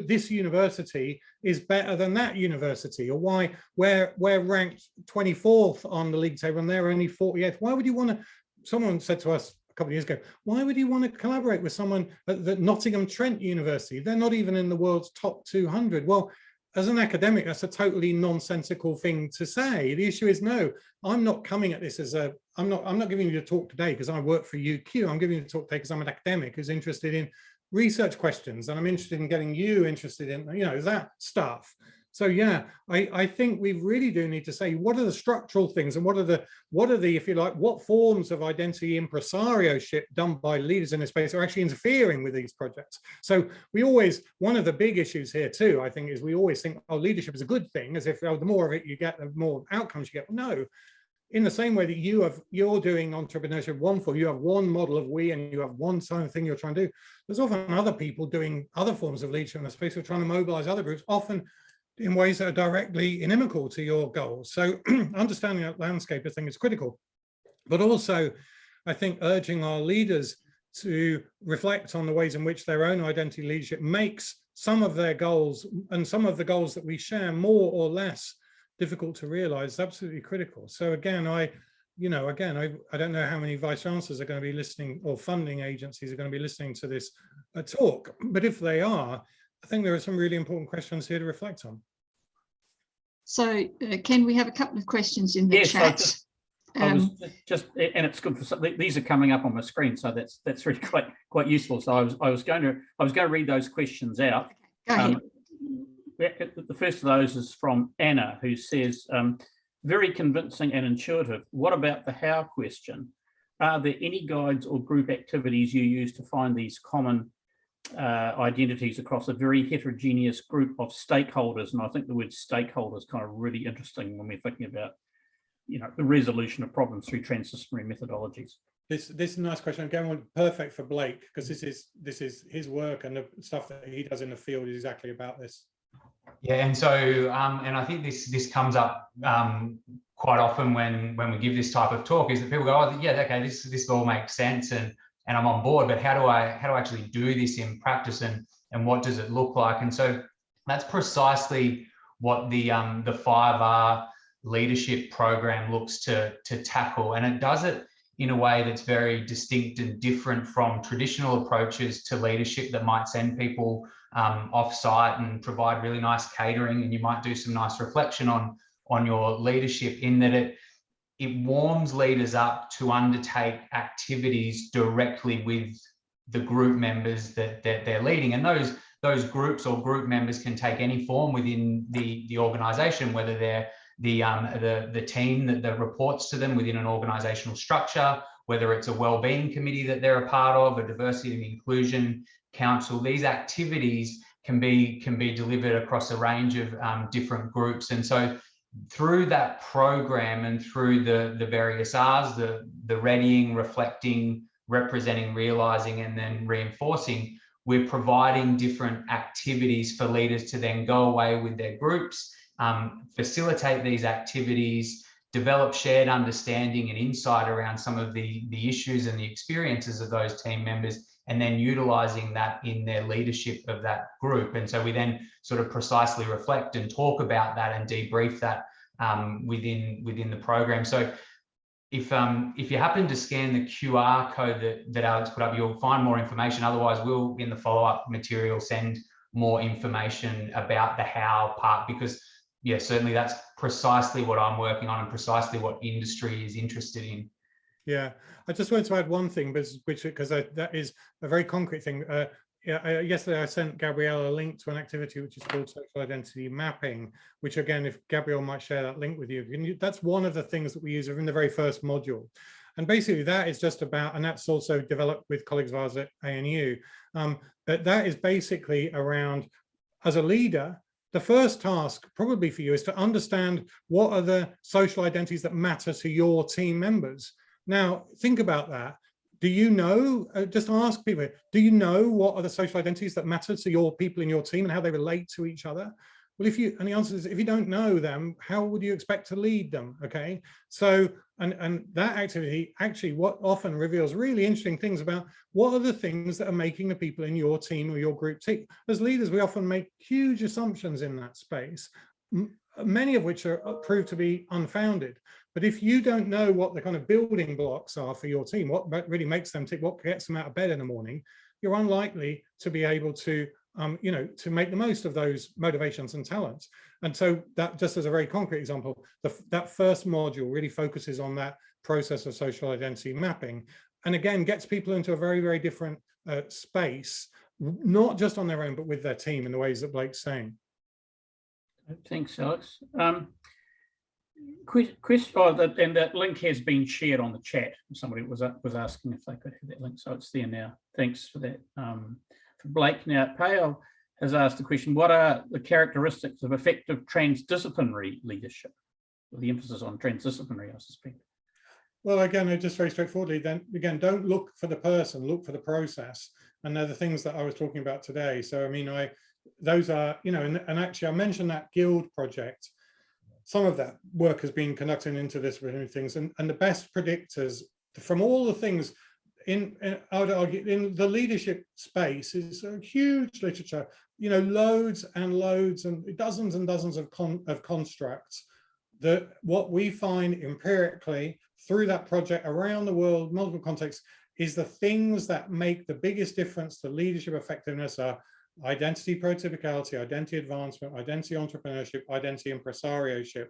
this university is better than that university, or why we're ranked 24th on the league table and they're only 48th. Why would you want to, someone said to us a couple of years ago, why would you want to collaborate with someone at the Nottingham Trent University? They're not even in the world's top 200. Well, as an academic, that's a totally nonsensical thing to say. The issue is, no, I'm not coming at this as a, I'm not giving you a talk today because I work for UQ. I'm giving you a talk today because I'm an academic who's interested in research questions, and I'm interested in getting you interested in, that stuff. So yeah, I think we really do need to say, what are the structural things, and what are the, if you like, what forms of identity impresarioship done by leaders in this space are actually interfering with these projects. So we always, one of the big issues here too, I think, is we always think, oh, leadership is a good thing, as if, oh, the more of it you get, the more outcomes you get. No, in the same way that you're doing entrepreneurship one for, you have one model of we, and you have one thing you're trying to do. There's often other people doing other forms of leadership in the space who are trying to mobilize other groups, often in ways that are directly inimical to your goals. So understanding that landscape, I think, is critical. But also, I think urging our leaders to reflect on the ways in which their own identity leadership makes some of their goals, and some of the goals that we share, more or less difficult to realize, is absolutely critical. So again, I don't know how many vice chancellors are going to be listening, or funding agencies are going to be listening to this talk, but if they are, I think there are some really important questions here to reflect on. So, Ken, we have a couple of questions in the chat. I was just, and it's good for these are coming up on my screen, so that's really quite useful. So I was going to read those questions out. Go ahead. The first of those is from Anna, who says, very convincing and intuitive. What about the how question? Are there any guides or group activities you use to find these common identities across a very heterogeneous group of stakeholders? And I think the word stakeholder is kind of really interesting when we're thinking about, the resolution of problems through transdisciplinary methodologies. This is a nice question. Again, perfect for Blake, because this is his work, and the stuff that he does in the field is exactly about this. Yeah, and so and I think this comes up quite often when we give this type of talk, is that people go, oh yeah, okay, this all makes sense, and I'm on board, but how do I actually do this in practice, and what does it look like? And so that's precisely what the 5R leadership program looks to tackle, and it does it in a way that's very distinct and different from traditional approaches to leadership that might send people off-site and provide really nice catering, and you might do some nice reflection on your leadership, in that it warms leaders up to undertake activities directly with the group members that they're leading. And those groups or group members can take any form within the organization, whether they're the team that reports to them within an organizational structure, whether it's a wellbeing committee that they're a part of, a diversity and inclusion council. These activities can be delivered across a range of different groups. And so through that program and through the various R's, the readying, reflecting, representing, realizing, and then reinforcing, we're providing different activities for leaders to then go away with their groups, facilitate these activities, develop shared understanding and insight around some of the issues and the experiences of those team members, and then utilizing that in their leadership of that group. And so we then sort of precisely reflect and talk about that and debrief that within the program. So if you happen to scan the QR code that Alex put up, you'll find more information. Otherwise, we'll, in the follow-up material, send more information about the how part, because yeah, certainly that's precisely what I'm working on and precisely what industry is interested in. Yeah, I just wanted to add one thing, because that is a very concrete thing. Yesterday I sent Gabrielle a link to an activity which is called social identity mapping, which again, if Gabrielle might share that link with you, that's one of the things that we use in the very first module. And basically that is just about, and that's also developed with colleagues of ours at ANU, but that is basically around, as a leader, the first task probably for you is to understand what are the social identities that matter to your team members. Now, think about that. Do you know, just ask people, do you know what are the social identities that matter to your people in your team and how they relate to each other? Well, and the answer is, if you don't know them, how would you expect to lead them? Okay, so and that activity actually what often reveals really interesting things about what are the things that are making the people in your team or your group tick. As leaders, we often make huge assumptions in that space, many of which are proved to be unfounded. But if you don't know what the kind of building blocks are for your team, what really makes them tick, what gets them out of bed in the morning, you're unlikely to be able to to make the most of those motivations and talents. And so that, just as a very concrete example, that first module really focuses on that process of social identity mapping, and again, gets people into a very, very different space, not just on their own, but with their team in the ways that Blake's saying. Thanks, Alex. And that link has been shared on the chat. Somebody was asking if they could have that link, so it's there now. Thanks for that. For Blake, now Pale has asked the question, what are the characteristics of effective transdisciplinary leadership? With the emphasis on transdisciplinary, I suspect. Well, again, just very straightforwardly, then again, don't look for the person, look for the process. And they're the things that I was talking about today. So, I mean, those are, and actually I mentioned that guild project. Some of that work has been conducted into this things, and the best predictors from all the things I would argue in the leadership space is a huge literature, loads and loads and dozens of constructs that what we find empirically through that project around the world, multiple contexts, is the things that make the biggest difference to leadership effectiveness are identity protypicality, identity advancement, identity entrepreneurship, identity impresarioship.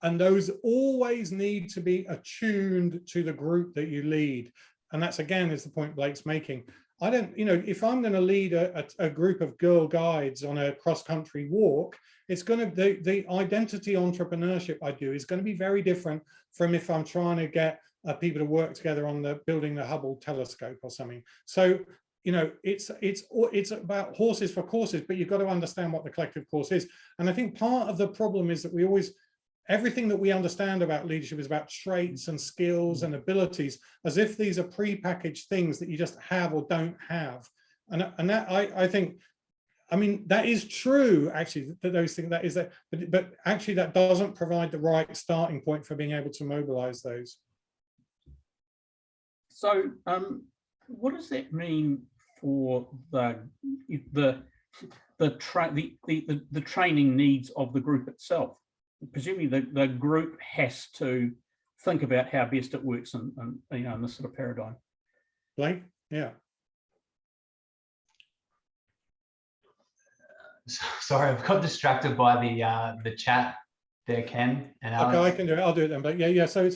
And those always need to be attuned to the group that you lead. And that's, again, is the point Blake's making. I don't, if I'm going to lead a group of Girl Guides on a cross-country walk, it's going to, the identity entrepreneurship I do is going to be very different from if I'm trying to get people to work together on building the Hubble telescope or something. So, it's about horses for courses, but you've got to understand what the collective course is. And I think part of the problem is that we always, everything that we understand about leadership is about traits and skills and abilities, as if these are pre-packaged things that you just have or don't have. And that I think, I mean, that is true, actually, that those things, that is that, but actually that doesn't provide the right starting point for being able to mobilize those. So what does that mean for the training needs of the group itself? Presumably the group has to think about how best it works in this sort of paradigm. Blake, yeah. Sorry, I've got distracted by the chat there, Ken. And Alex. Okay, I can do it. I'll do it then. But yeah. So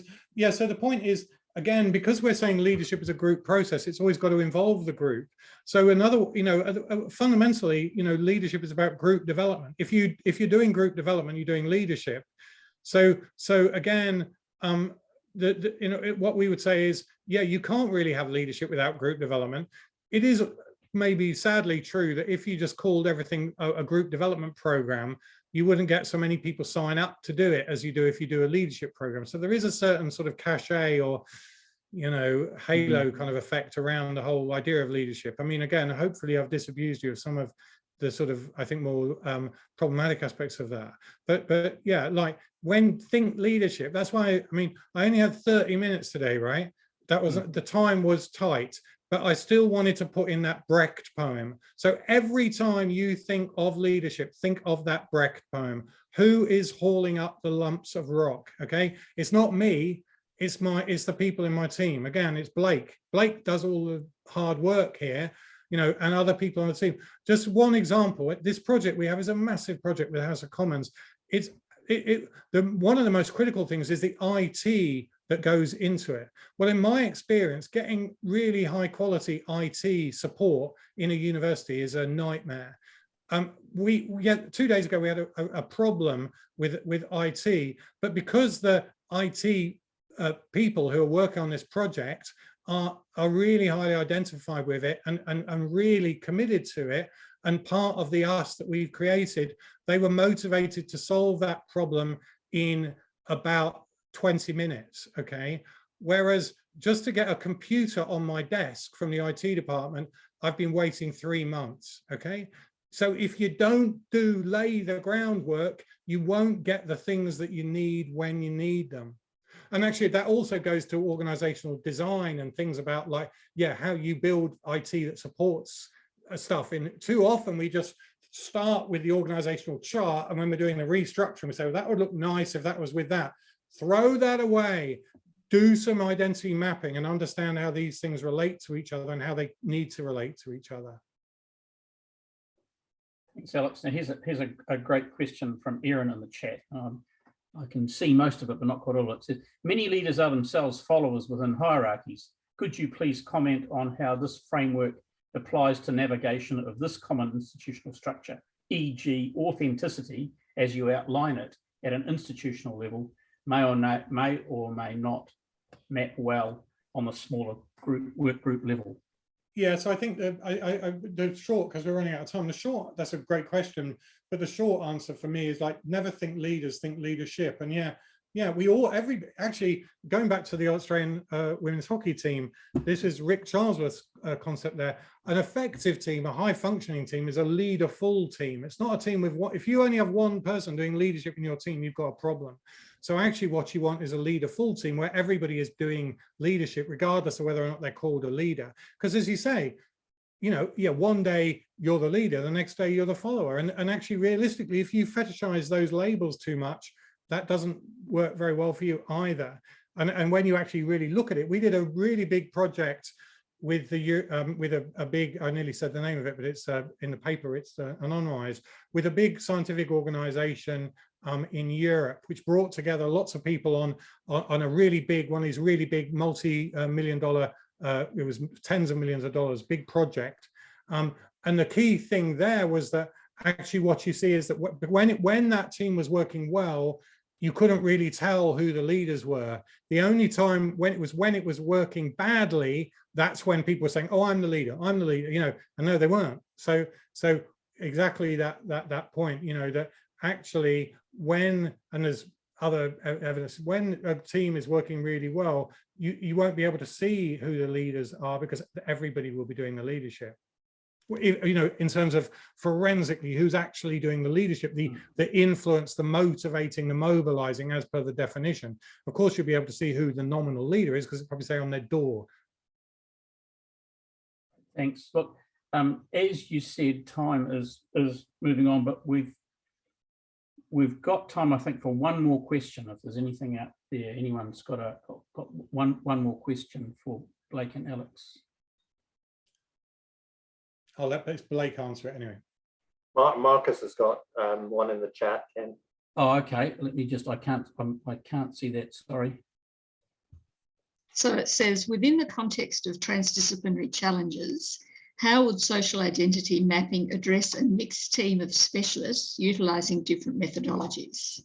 so the point is, again, because we're saying leadership is a group process, it's always got to involve the group. So fundamentally, leadership is about group development. If you're doing group development, you're doing leadership. So again, what we would say is, yeah, you can't really have leadership without group development. It is maybe sadly true that if you just called everything a group development program, you wouldn't get so many people sign up to do it as you do if you do a leadership program. So there is a certain sort of cachet or, halo kind of effect around the whole idea of leadership. I mean, again, hopefully I've disabused you of some of the sort of, I think, more problematic aspects of that. But yeah, like think leadership, that's why, I mean, I only had 30 minutes today, right? That was, the time was tight, but I still wanted to put in that Brecht poem. So every time you think of leadership, think of that Brecht poem. Who is hauling up the lumps of rock? Okay, it's not me, it's the people in my team. Again, it's Blake. Blake does all the hard work here, and other people on the team. Just one example, this project we have is a massive project with House of Commons. One of the most critical things is the IT that goes into it. Well, in my experience, getting really high quality IT support in a university is a nightmare. 2 days ago, we had a problem with IT, but because the IT people who are working on this project are really highly identified with it and really committed to it, and part of the us that we've created, they were motivated to solve that problem in about 20 minutes, okay? Whereas just to get a computer on my desk from the IT department, I've been waiting 3 months, okay? So if you don't lay the groundwork, you won't get the things that you need when you need them. And actually that also goes to organizational design and things about like, yeah, how you build IT that supports stuff. And too often we just start with the organizational chart, and when we're doing the restructuring, we say, well, that would look nice if that was with that. Throw that away. Do some identity mapping and understand how these things relate to each other and how they need to relate to each other. Thanks, Alex. Now here's a great question from Erin in the chat. I can see most of it, but not quite all of it. It says, many leaders are themselves followers within hierarchies. Could you please comment on how this framework applies to navigation of this common institutional structure, e.g. authenticity, as you outline it at an institutional level, may or may not map well on the smaller work group level? Yeah, so I think that the short, because we're running out of time, that's a great question, but the short answer for me is like, never think leaders, think leadership. And yeah, we all, actually going back to the Australian women's hockey team, this is Rick Charlesworth's concept there. An effective team, a high functioning team, is a leader-full team. It's not a team with one. If you only have one person doing leadership in your team, you've got a problem. So actually what you want is a leader-full team where everybody is doing leadership, regardless of whether or not they're called a leader. Because as you say, you know, yeah, one day you're the leader, the next day you're the follower. And actually, realistically, if you fetishize those labels too much, that doesn't work very well for you either. And when you actually really look at it, we did a really big project with a big, I nearly said the name of it, but it's in the paper, it's anonymized, with a big scientific organization in Europe, which brought together lots of people on a really big, one of these really big multi-million dollar, it was tens of millions of dollars, big project. And the key thing there was that actually what you see is that when that team was working well, you couldn't really tell who the leaders were. The only time when it was working badly, that's when people were saying, oh, I'm the leader, you know, and no, they weren't. So exactly that point, you know, that actually when, and there's other evidence, when a team is working really well, you won't be able to see who the leaders are because everybody will be doing the leadership. You know, in terms of forensically, who's actually doing the leadership, the influence, the motivating, the mobilizing, as per the definition. Of course, you'll be able to see who the nominal leader is because it'll probably say on their door. Thanks. Look, as you said, time is moving on, but we've got time, I think, for one more question. If there's anything out there, anyone's got one more question for Blake and Alex. I'll let Blake answer it anyway. Marcus has got one in the chat, Ken. Oh, okay. Let me just, I can't see that, sorry. So it says, within the context of transdisciplinary challenges, how would social identity mapping address a mixed team of specialists utilising different methodologies?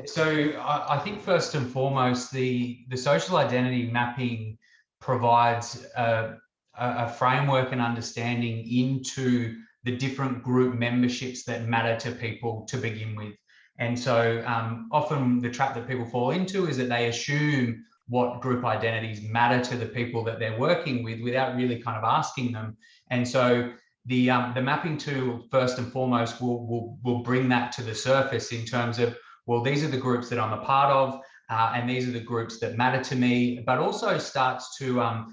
So I think first and foremost, the social identity mapping provides a framework and understanding into the different group memberships that matter to people to begin with. And so often the trap that people fall into is that they assume what group identities matter to the people that they're working with without really kind of asking them. And so the mapping tool, first and foremost, will bring that to the surface in terms of, well, these are the groups that I'm a part of, and these are the groups that matter to me, but also starts to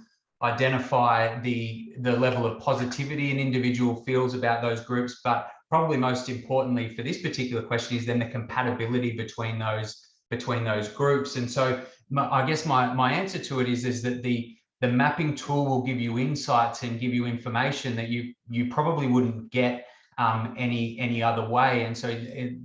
identify the level of positivity an individual feels about those groups, but probably most importantly for this particular question is then the compatibility between those groups. And so I guess my answer to it is that the mapping tool will give you insights and give you information that you probably wouldn't get any other way. And so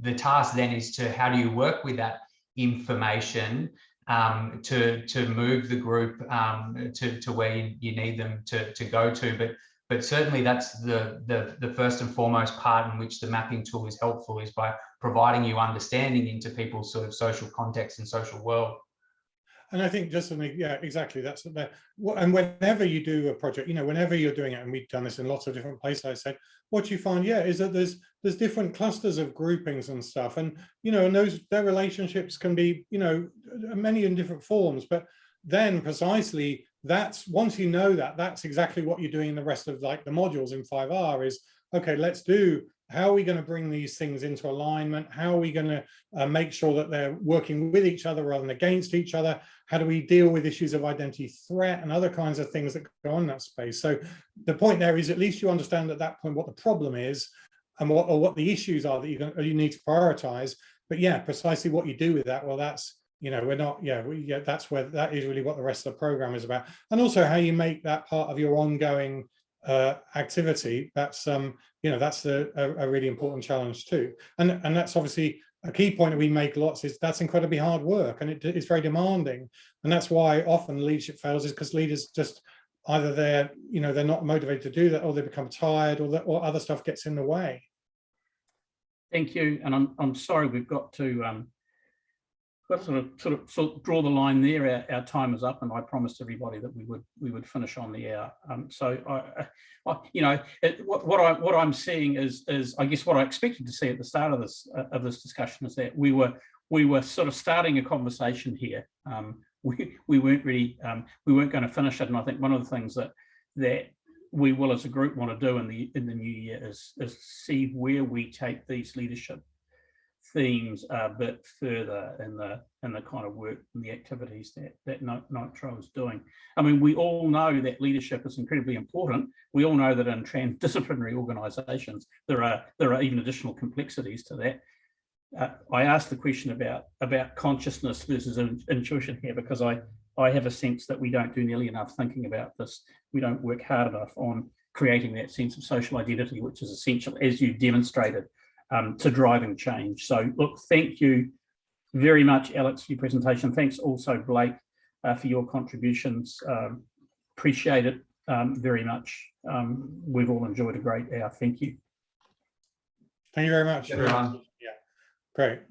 the task then is to, how do you work with that information to move the group to where you need them to go to. But certainly that's the first and foremost part in which the mapping tool is helpful, is by providing you understanding into people's sort of social context and social world. And I think just something, yeah, exactly. That's that. And whenever you do a project, you know, whenever you're doing it, and we've done this in lots of different places, I said, what you find, yeah, is that there's different clusters of groupings and stuff, and you know, and their relationships can be, you know, many in different forms. But then precisely that's, once you know that, that's exactly what you're doing in the rest of like the modules in 5R is, okay, let's do, how are we going to bring these things into alignment? How are we going to make sure that they're working with each other rather than against each other? How do we deal with issues of identity threat and other kinds of things that go on in that space? So the point there is, at least you understand at that point what the problem is and what the issues are that you need to prioritize. But yeah, precisely what you do with that, well, that's, you know, we're not, that's where, that is really what the rest of the program is about. And also how you make that part of your ongoing activity. That's you know, that's a really important challenge too. And that's obviously a key point that we make lots, is that's incredibly hard work, and it's very demanding. And that's why often leadership fails, is because leaders just either they're not motivated to do that, or they become tired, or other stuff gets in the way. Thank you, and I'm sorry we've got to sort of draw the line there. Our time is up, and I promised everybody that we would finish on the hour. So what I'm seeing is I guess what I expected to see at the start of this discussion is that we were sort of starting a conversation here. We weren't really we weren't going to finish it, and I think one of the things that we will as a group want to do in the new year is see where we take these leadership themes a bit further in the kind of work and the activities that Nitro is doing. I mean, we all know that leadership is incredibly important. We all know that in transdisciplinary organisations there are even additional complexities to that. I asked the question about consciousness versus intuition here because I have a sense that we don't do nearly enough thinking about this. We don't work hard enough on creating that sense of social identity, which is essential, as you demonstrated, to driving change. So look, thank you very much, Alex, for your presentation. Thanks also, Blake, for your contributions. Appreciate it very much. We've all enjoyed a great hour. Thank you. Thank you very much. Everyone. Yeah, great.